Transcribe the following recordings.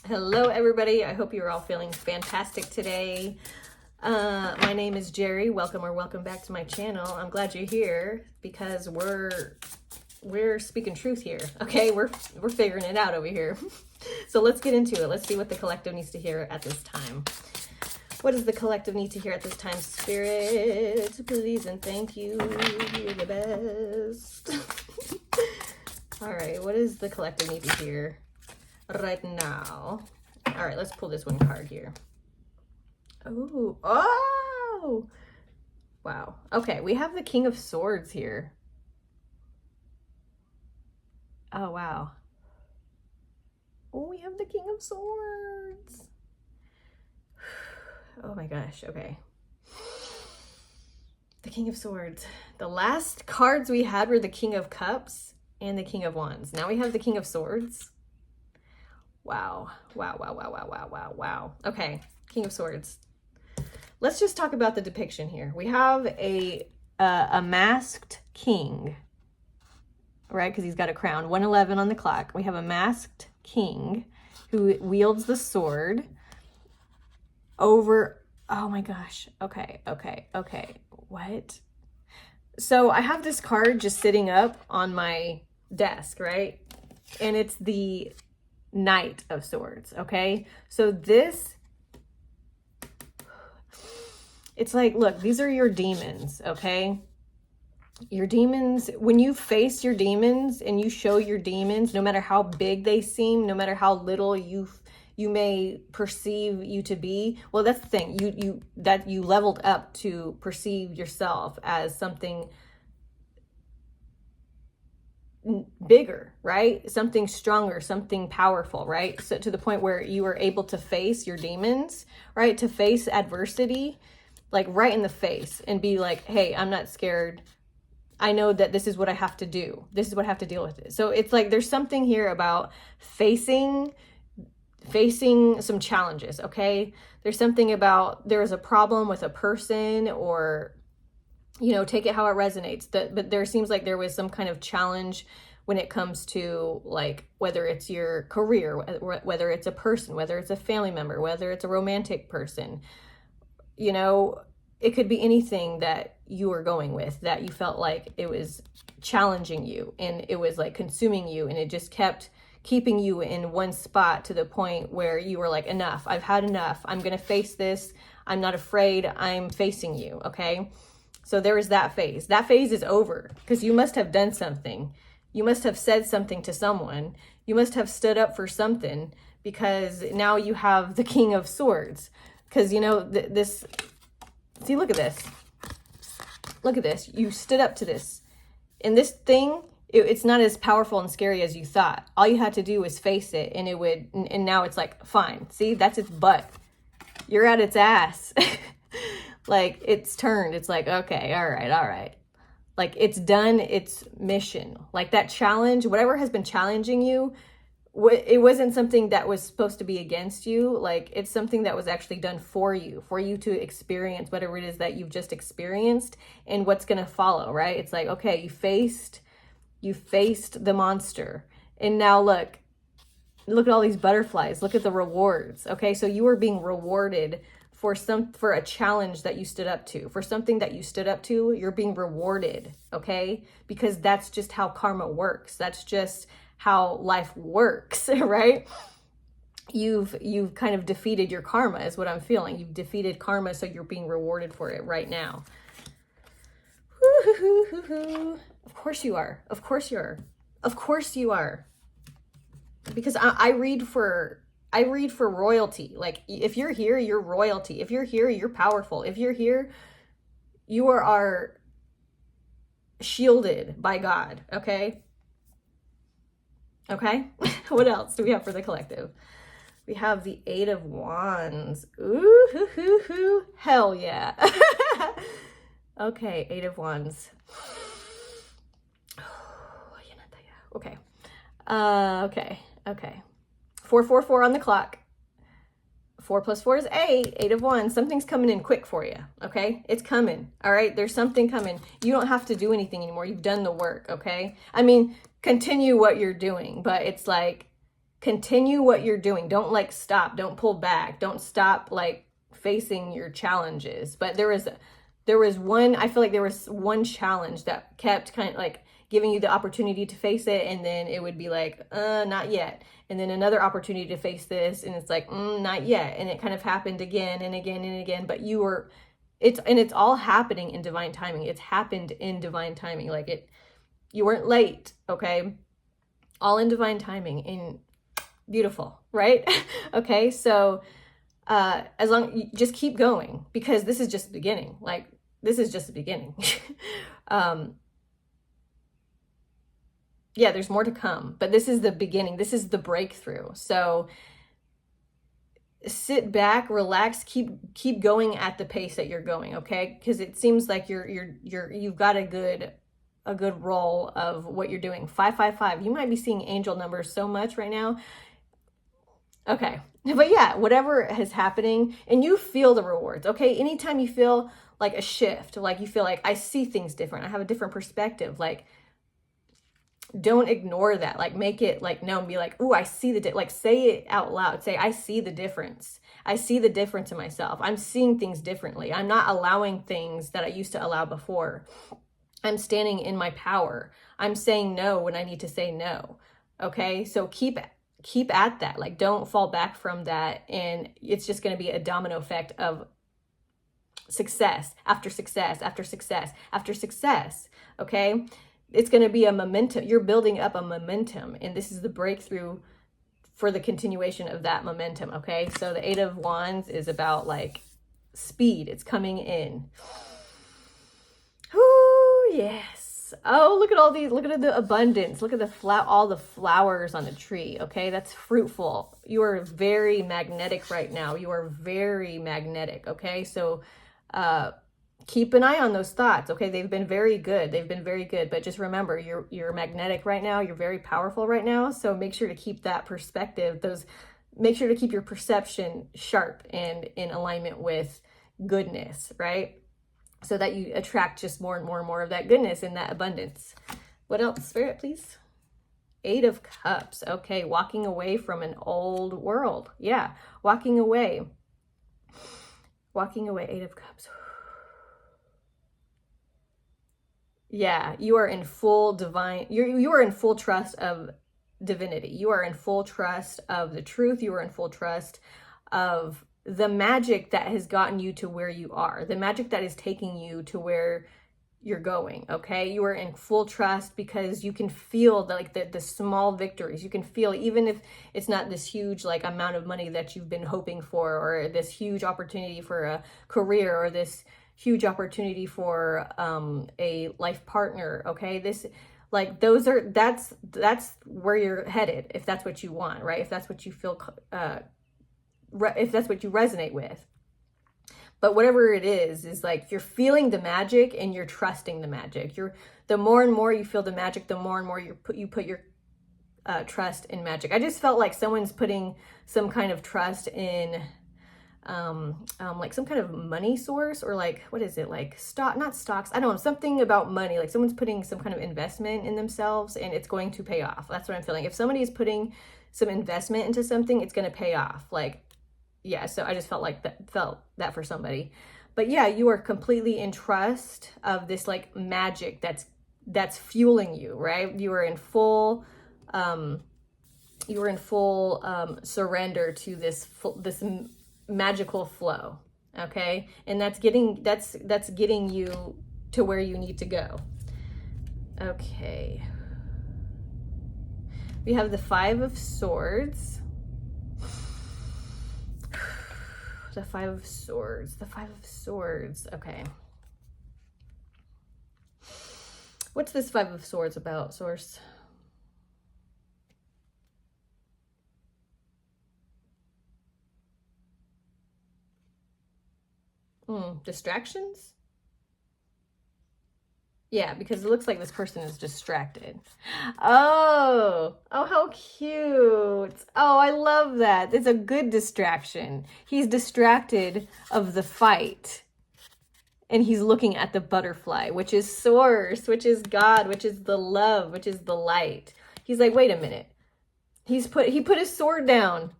Hello, everybody. I hope you're all feeling fantastic today. My name is Jerry. Welcome back to my channel. I'm glad you're here because we're speaking truth here. Okay, we're figuring it out over here. So let's get into it. Let's see what the collective needs to hear at this time. What does the collective need to hear at this time, Spirit? Please and thank you. You're the best. All right, what does the collective need to hear right now? All right, let's pull this one card here. Oh, wow. Okay, we have the King of Swords here. Oh, wow. Oh, we have the King of Swords. Oh my gosh, okay. The King of Swords. The last cards we had were the King of Cups and the King of Wands. Now we have the King of Swords. Wow. Okay, King of Swords. Let's just talk about the depiction here. We have a masked king, right? Because he's got a crown. 111 on the clock. We have a masked king who wields the sword over... Oh my gosh. Okay. What? So I have this card just sitting up on my desk, right? And it's the Knight of Swords, okay? So this, it's like, look, these are your demons, okay? Your demons, when you face your demons and you show your demons, no matter how big they seem, no matter how little you may perceive you to be, well, that's the thing, you leveled up to perceive yourself as something bigger, right? Something stronger, something powerful, right? So to the point where you are able to face your demons, right? To face adversity, like right in the face and be like, hey, I'm not scared. I know that this is what I have to do. This is what I have to deal with it. So it's like, there's something here about facing some challenges, okay? There's something about, there is a problem with a person, or you know, take it how it resonates. But there seems like there was some kind of challenge when it comes to, like, whether it's your career, whether it's a person, whether it's a family member, whether it's a romantic person, you know, it could be anything that you were going with that you felt like it was challenging you and it was like consuming you, and it just kept keeping you in one spot to the point where you were like, enough, I've had enough. I'm going to face this. I'm not afraid. I'm facing you. Okay. So there is that phase. That phase is over because you must have done something. You must have said something to someone. You must have stood up for something, because now you have the King of Swords. Because, you know, see, look at this. Look at this. You stood up to this. And this thing, it's not as powerful and scary as you thought. All you had to do was face it, and it would, and now it's like, fine. See, that's its butt. You're at its ass. Like, it's turned. It's like, okay, all right. Like, it's done its mission. Like, that challenge, whatever has been challenging you, it wasn't something that was supposed to be against you. Like, it's something that was actually done for you to experience whatever it is that you've just experienced and what's going to follow, right? It's like, okay, you faced the monster. And now look at all these butterflies. Look at the rewards. Okay, so you are being rewarded for a challenge that you stood up to, for something that you stood up to. You're being rewarded, okay? Because that's just how karma works. That's just how life works, right? You've kind of defeated your karma is what I'm feeling. You've defeated karma, so you're being rewarded for it right now. Of course you are. Of course you are. Of course you are. Because I read for royalty. Like, if you're here, you're royalty. If you're here, you're powerful. If you're here, you are shielded by God. Okay. What else do we have for the collective? We have the Eight of Wands. Ooh, hell yeah. Okay, Eight of Wands. Okay. Okay. 444 on the clock. 4 plus 4 is 8. 8 of Wands. Something's coming in quick for you, okay? It's coming, all right? There's something coming. You don't have to do anything anymore. You've done the work, okay? I mean, continue what you're doing, but it's like, continue what you're doing. Don't like stop, don't pull back, don't stop like facing your challenges. But there was one, I feel like there was one challenge that kept kind of like giving you the opportunity to face it, and then it would be like, not yet. And then another opportunity to face this, and it's like, not yet. And it kind of happened again and again and again, but it's all happening in divine timing. It's happened in divine timing. Like you weren't late, okay? All in divine timing, and beautiful, right? Okay, so as long you just keep going, because this is just the beginning. Like, this is just the beginning. Yeah, there's more to come, but this is the beginning. This is the breakthrough. So sit back, relax, keep going at the pace that you're going, okay? Because it seems like you've got a good roll of what you're doing. 555. You might be seeing angel numbers so much right now. Okay. But yeah, whatever is happening, and you feel the rewards, okay? Anytime you feel like a shift, like you feel like I see things different, I have a different perspective, like don't ignore that. Like make it like known, be like, ooh, I see like say it out loud. Say, I see the difference. I see the difference in myself. I'm seeing things differently. I'm not allowing things that I used to allow before. I'm standing in my power. I'm saying no when I need to say no. Okay. So keep at that. Like, don't fall back from that. And it's just going to be a domino effect of success after success after success after success. Okay. It's going to be a momentum. You're building up a momentum, and this is the breakthrough for the continuation of that momentum. Okay. So the 8 of Wands is about like speed. It's coming in. Oh, yes. Oh, look at all these. Look at the abundance. Look at all the flowers on the tree. Okay. That's fruitful. You are very magnetic right now. You are very magnetic. Okay. So, keep an eye on those thoughts. Okay. They've been very good. But just remember, you're magnetic right now. You're very powerful right now. So make sure to keep that perspective. Make sure to keep your perception sharp and in alignment with goodness, right? So that you attract just more and more and more of that goodness and that abundance. What else, Spirit, please? 8 of Cups. Okay. Walking away from an old world. Yeah. Walking away. 8 of Cups. Yeah, you are in full divine, you are in full trust of divinity. You are in full trust of the truth. You are in full trust of the magic that has gotten you to where you are, the magic that is taking you to where you're going. Okay. You are in full trust because you can feel the small victories. You can feel, even if it's not this huge like amount of money that you've been hoping for, or this huge opportunity for a career, or this huge opportunity for a life partner. Okay. That's where you're headed, if that's what you want, right? If that's what you feel, if that's what you resonate with. But whatever it is like you're feeling the magic and you're trusting the magic. The more and more you feel the magic, the more and more you put your trust in magic. I just felt like someone's putting some kind of trust in like some kind of money source, or like, what is it, like not stocks, I don't know, something about money. Like someone's putting some kind of investment in themselves and it's going to pay off. That's what I'm feeling. If somebody is putting some investment into something, it's going to pay off. Like, yeah, so I just felt that for somebody. But yeah, you are completely in trust of this like magic that's fueling you, right? You are in full surrender to this magical flow. Okay. And that's getting you to where you need to go. Okay. We have the 5 of Swords. The 5 of Swords. Okay. What's this 5 of Swords about, Source? Distractions? Yeah, because it looks like this person is distracted. Oh, how cute. Oh, I love that. It's a good distraction. He's distracted of the fight, and he's looking at the butterfly, which is Source, which is God, which is the love, which is the light. He's like, wait a minute. He put his sword down.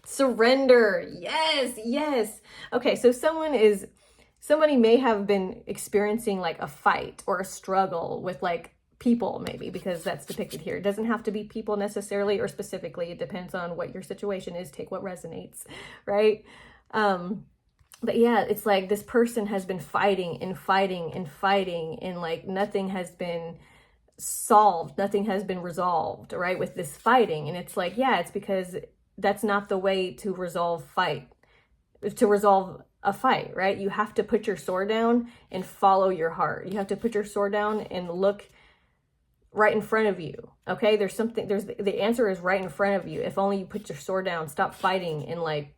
Surrender. Yes, yes. Okay, so somebody may have been experiencing like a fight or a struggle with like people, maybe, because that's depicted here. It doesn't have to be people necessarily or specifically. It depends on what your situation is. Take what resonates, right? But yeah, it's like this person has been fighting and fighting and fighting, and like nothing has been solved, nothing has been resolved, right, with this fighting. And it's like, yeah, it's because that's not the way to resolve a fight, right? You have to put your sword down and follow your heart. You have to put your sword down and look right in front of you. Okay, the answer is right in front of you. If only you put your sword down, stop fighting, and like,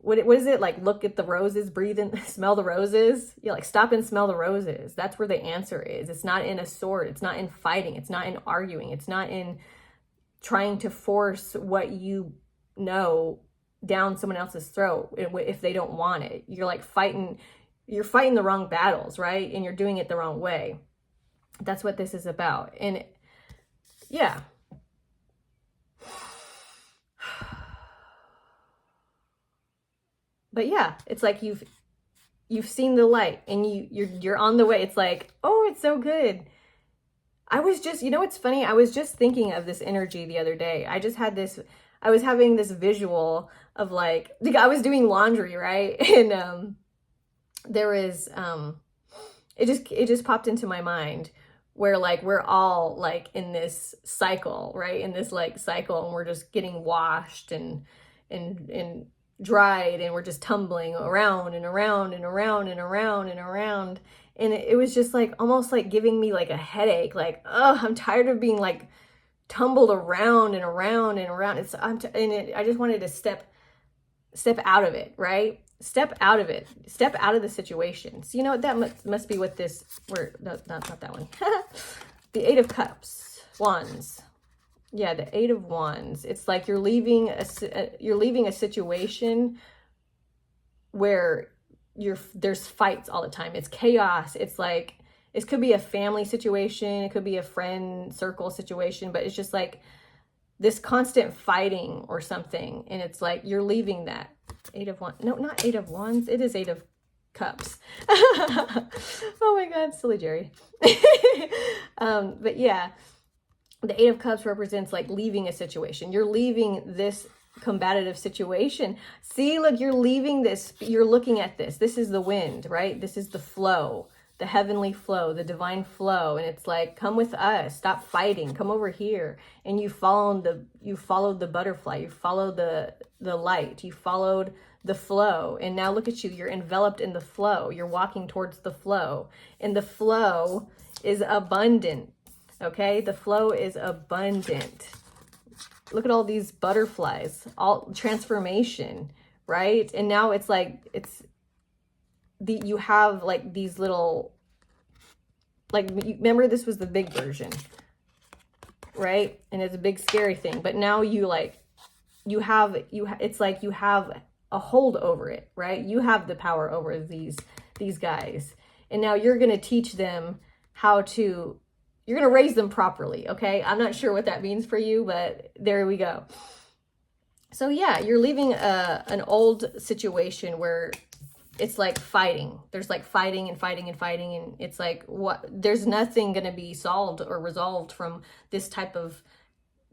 what is it, like, look at the roses, breathe in, smell the roses. Yeah, like, stop and smell the roses. That's where the answer is. It's not in a sword. It's not in fighting. It's not in arguing. It's not in trying to force what you know down someone else's throat if they don't want it. You're like you're fighting the wrong battles, right? And you're doing it the wrong way. That's what this is about. And yeah. But yeah, it's like you've seen the light and you're on the way. It's like, oh, it's so good. I was just, it's funny. I was just thinking of this energy the other day. I was having this visual of like, I was doing laundry, right? And there is, it just popped into my mind where like, we're all like in this cycle, right? In this like cycle, and we're just getting washed and dried, and we're just tumbling around and around and around and around and around. And it was just like almost like giving me like a headache, like, oh, I'm tired of being like tumbled around and around and around. I just wanted to step out of it, right? Step out of it. Step out of the situation. So that must be what this, not that one. The Eight of Cups, Wands. Yeah, the Eight of Wands. It's like you're leaving a situation where there's fights all the time. It's chaos. It's like, it could be a family situation, it could be a friend circle situation, but it's just like this constant fighting or something. And it's like you're leaving that. Eight of Wands. No, not Eight of Wands. It is Eight of Cups. Oh my God, silly Jerry. But yeah. The Eight of Cups represents like leaving a situation. You're leaving this combative situation. See, look, you're leaving this. You're looking at this. This is the wind, right? This is the flow, the heavenly flow, the divine flow. And it's like, come with us. Stop fighting. Come over here. And you followed the butterfly. You followed the light. You followed the flow. And now look at you. You're enveloped in the flow. You're walking towards the flow. And the flow is abundant. Okay, the flow is abundant. Look at all these butterflies, all transformation, right? And now it's like, you have like these little, like, remember this was the big version, right? And it's a big scary thing, but now it's like you have a hold over it, right? You have the power over these guys. And now you're going to teach them you're going to raise them properly, okay? I'm not sure what that means for you, but there we go. So yeah, you're leaving an old situation where it's like fighting. There's like fighting and fighting and fighting. And it's like, there's nothing going to be solved or resolved from this type of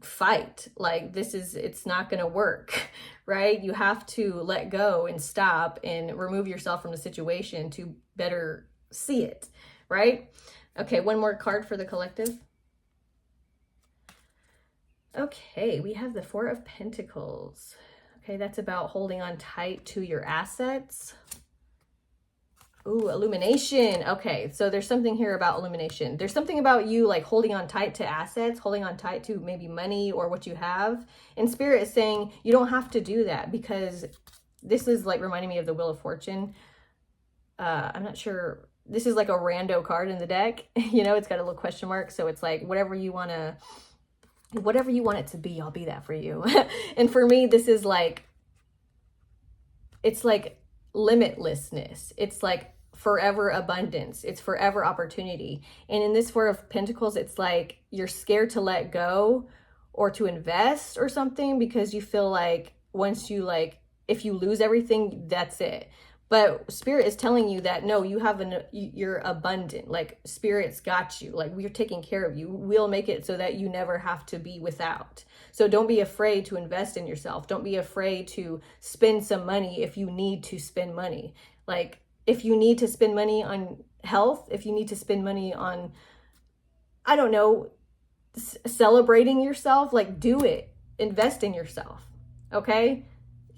fight. Like it's not going to work, right? You have to let go and stop and remove yourself from the situation to better see it, right? Okay, one more card for the collective. Okay, we have the Four of Pentacles. Okay, that's about holding on tight to your assets. Ooh, illumination. Okay, so there's something here about illumination. There's something about you like holding on tight to assets, holding on tight to maybe money or what you have. And Spirit is saying you don't have to do that, because this is like reminding me of the Wheel of Fortune. I'm not sure. This is like a rando card in the deck. It's got a little question mark. So it's like whatever you want it to be, I'll be that for you. And for me, this is like, it's like limitlessness. It's like forever abundance. It's forever opportunity. And in this Four of Pentacles, it's like you're scared to let go, or to invest or something, because you feel like once you like, if you lose everything, that's it. But Spirit is telling you that no, you're abundant. Like Spirit's got you. Like we're taking care of you. We'll make it so that you never have to be without. So don't be afraid to invest in yourself. Don't be afraid to spend some money if you need to spend money. Like if you need to spend money on health, if you need to spend money on, I don't know, celebrating yourself, like do it. Invest in yourself. Okay?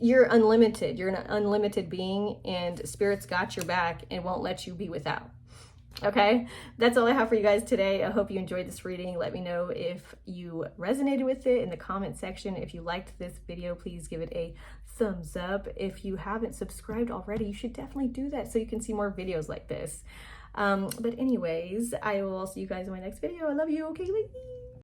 You're unlimited. You're an unlimited being, and Spirit's got your back and won't let you be without. Okay, that's all I have for you guys today. I hope you enjoyed this reading. Let me know if you resonated with it in the comment section. If you liked this video, please give it a thumbs up. If you haven't subscribed already, you should definitely do that so you can see more videos like this. But anyways, I will see you guys in my next video. I love you. Okay, ladies.